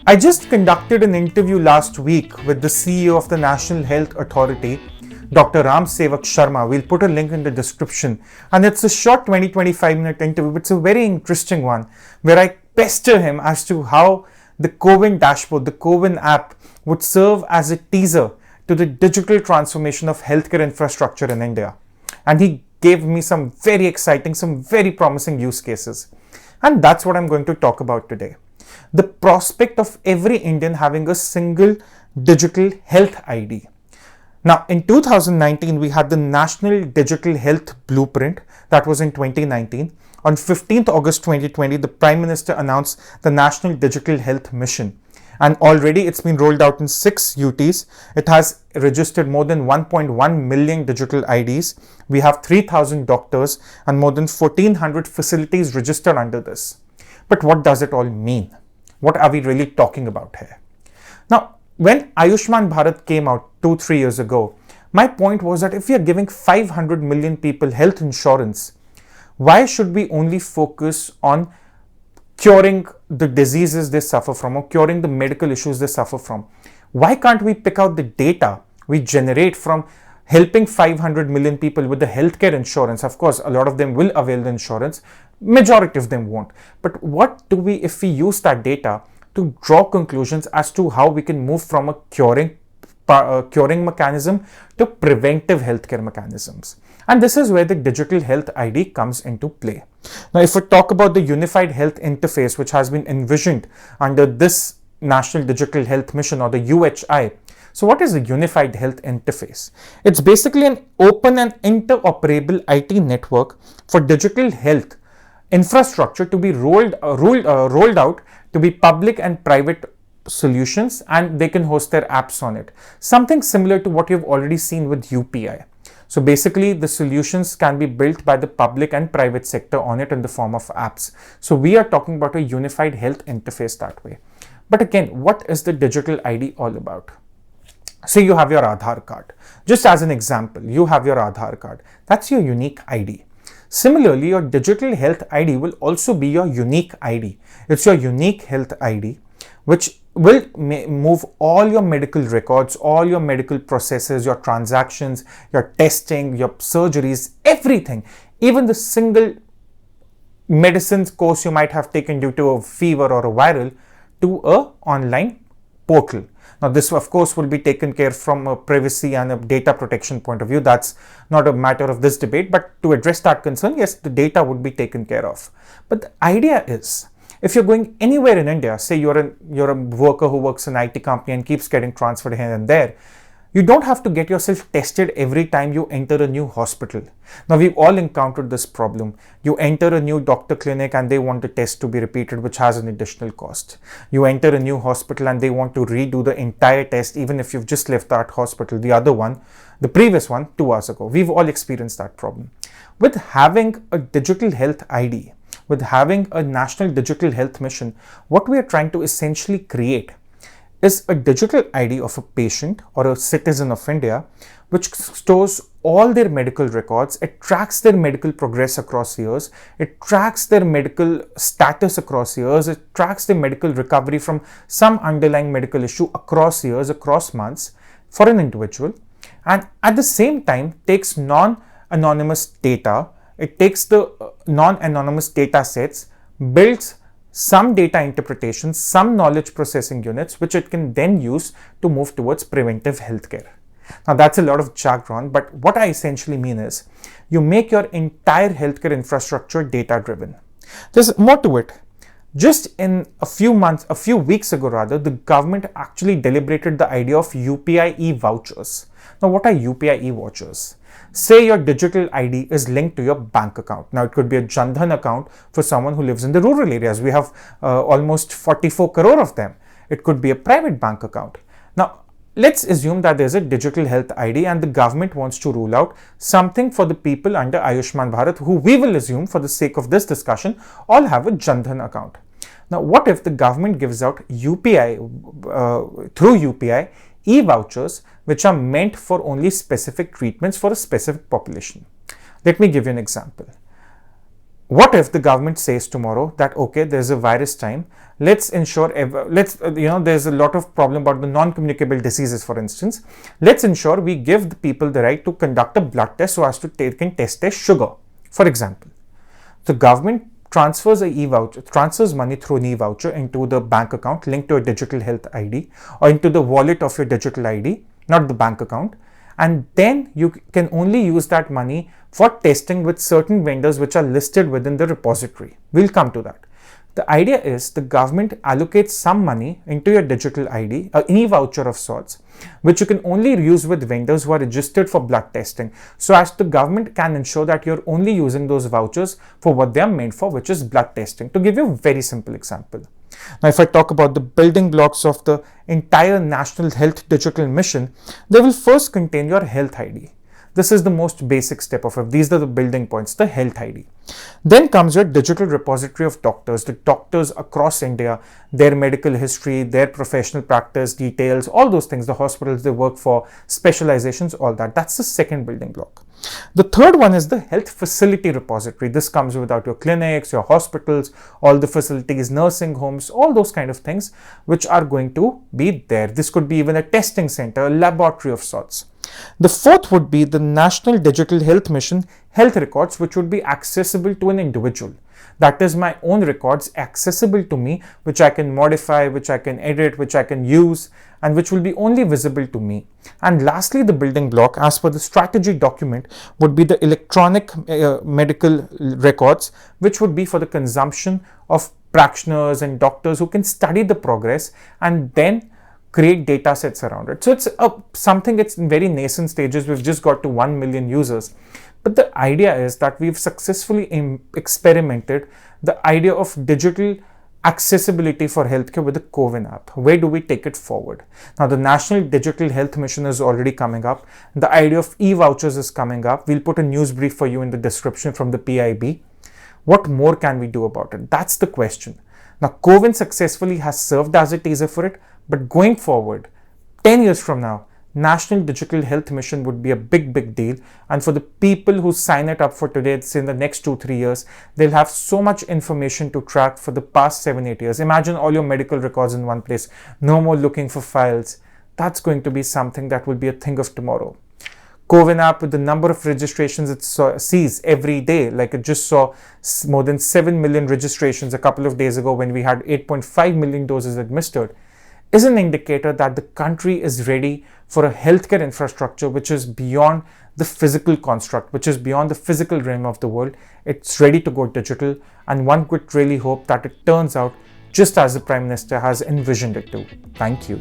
I just conducted an interview last week with the CEO of the National Health Authority, Dr. Ram Sevak Sharma. We'll put a link in the description. And it's a short 20-25 minute interview, but it's a very interesting one where I pester him as to how the CoWIN dashboard, the CoWIN app, would serve as a teaser to the digital transformation of healthcare infrastructure in India. And he gave me some very exciting, some very promising use cases. And that's what I'm going to talk about today. The prospect of every Indian having a single digital health ID. Now, in 2019, we had the National Digital Health Blueprint. That was in 2019. On 15th August 2020, the Prime Minister announced the National Digital Health Mission. And already it's been rolled out in 6 UTs. It has registered more than 1.1 million digital IDs. We have 3,000 doctors and more than 1,400 facilities registered under this. But what does it all mean? What are we really talking about here? Now, when Ayushman Bharat came out 2-3 years ago, my point was that if we are giving 500 million people health insurance, why should we only focus on curing the diseases they suffer from or curing the medical issues they suffer from? Why can't we pick out the data we generate from helping 500 million people with the healthcare insurance? Of course, a lot of them will avail the insurance. Majority of them won't. But what do we, if we use that data to draw conclusions as to how we can move from a curing mechanism to preventive healthcare mechanisms? And this is where the digital health ID comes into play. Now, if we talk about the unified health interface, which has been envisioned under this National Digital Health Mission or the UHI. So what is a unified health interface? It's basically an open and interoperable IT network for digital health infrastructure to be rolled out to be public and private solutions, and they can host their apps on it. Something similar to what you've already seen with UPI. So basically, the solutions can be built by the public and private sector on it in the form of apps. So we are talking about a unified health interface that way. But again, what is the digital ID all about? Say you have your Aadhaar card. Just as an example, you have your Aadhaar card. That's your unique ID. Similarly, your digital health ID will also be your unique ID. It's your unique health ID, which will move all your medical records, all your medical processes, your transactions, your testing, your surgeries, everything, even the single medicines course you might have taken due to a fever or a viral, to a online portal. Now, this of course will be taken care from a privacy and a data protection point of view. That's not a matter of this debate, but to address that concern, yes, the data would be taken care of. But the idea is, if you're going anywhere in India, say you're a worker who works in an IT company and keeps getting transferred here and there, you don't have to get yourself tested every time you enter a new hospital. Now, we've all encountered this problem. You enter a new doctor clinic and they want the test to be repeated, which has an additional cost. You enter a new hospital and they want to redo the entire test, even if you've just left that hospital, the previous one, 2 hours ago. We've all experienced that problem. With having a digital health ID, with having a national digital health mission, what we are trying to essentially create is a digital ID of a patient or a citizen of India, which stores all their medical records. It tracks their medical progress across years. It tracks their medical status across years. It tracks their medical recovery from some underlying medical issue across years, across months for an individual. And at the same time, takes non-anonymous data. It takes the non-anonymous data sets, builds some data interpretations, some knowledge processing units, which it can then use to move towards preventive healthcare. Now, that's a lot of jargon, but what I essentially mean is you make your entire healthcare infrastructure data driven. There's more to it. Just in a few weeks ago rather, the government actually deliberated the idea of UPI e-vouchers. Now, what are UPI e-vouchers? Say your digital ID is linked to your bank account. Now, it could be a Jan Dhan account for someone who lives in the rural areas. We have almost 44 crore of them. It could be a private bank account. Now, let's assume that there's a digital health ID and the government wants to rule out something for the people under Ayushman Bharat, who we will assume for the sake of this discussion all have a Jan Dhan account. Now, what if the government gives out UPI, through UPI, e-vouchers which are meant for only specific treatments for a specific population? Let me give you an example. What if the government says tomorrow that, okay, there's a virus time, let's ensure, there's a lot of problem about the non-communicable diseases, for instance. Let's ensure we give the people the right to conduct a blood test so as to take and test their sugar, for example. The government transfers transfers money through an e-voucher into the bank account linked to a digital health ID, or into the wallet of your digital ID, not the bank account. And then you can only use that money for testing with certain vendors which are listed within the repository. We'll come to that. The idea is the government allocates some money into your digital ID, an e-voucher of sorts, which you can only use with vendors who are registered for blood testing, so as the government can ensure that you're only using those vouchers for what they are meant for, which is blood testing. To give you a very simple example. Now, if I talk about the building blocks of the entire National Health Digital Mission, they will first contain your health ID. This is the most basic step of it. These are the building points, the health ID. Then comes your digital repository of doctors, the doctors across India, their medical history, their professional practice details, all those things, the hospitals they work for, specializations, all that. That's the second building block. The third one is the health facility repository. This comes without your clinics, your hospitals, all the facilities, nursing homes, all those kind of things which are going to be there. This could be even a testing center, a laboratory of sorts. The fourth would be the National Digital Health Mission health records, which would be accessible to an individual. That is my own records accessible to me, which I can modify, which I can edit, which I can use, and which will be only visible to me. And lastly, the building block, as per the strategy document, would be the electronic medical records, which would be for the consumption of practitioners and doctors who can study the progress and then create data sets around it. So it's something, it's in very nascent stages. We've just got to 1 million users. But the idea is that we've successfully experimented the idea of digital accessibility for healthcare with the CoWIN app. Where do we take it forward? Now, the National Digital Health Mission is already coming up. The idea of e-vouchers is coming up. We'll put a news brief for you in the description from the PIB. What more can we do about it? That's the question. Now, CoWIN successfully has served as a teaser for it, but going forward, 10 years from now, National Digital Health Mission would be a big deal. And for the people who sign it up for today, it's in the next 2-3 years, they'll have so much information to track for the past 7-8 years. Imagine all your medical records in one place, no more looking for files. That's going to be something that will be a thing of tomorrow. CoWIN app, with the number of registrations it sees every day, like it just saw more than 7 million registrations a couple of days ago when we had 8.5 million doses administered, is an indicator that the country is ready for a healthcare infrastructure which is beyond the physical construct, which is beyond the physical realm of the world. It's ready to go digital, and one could really hope that it turns out just as the Prime Minister has envisioned it to. Thank you.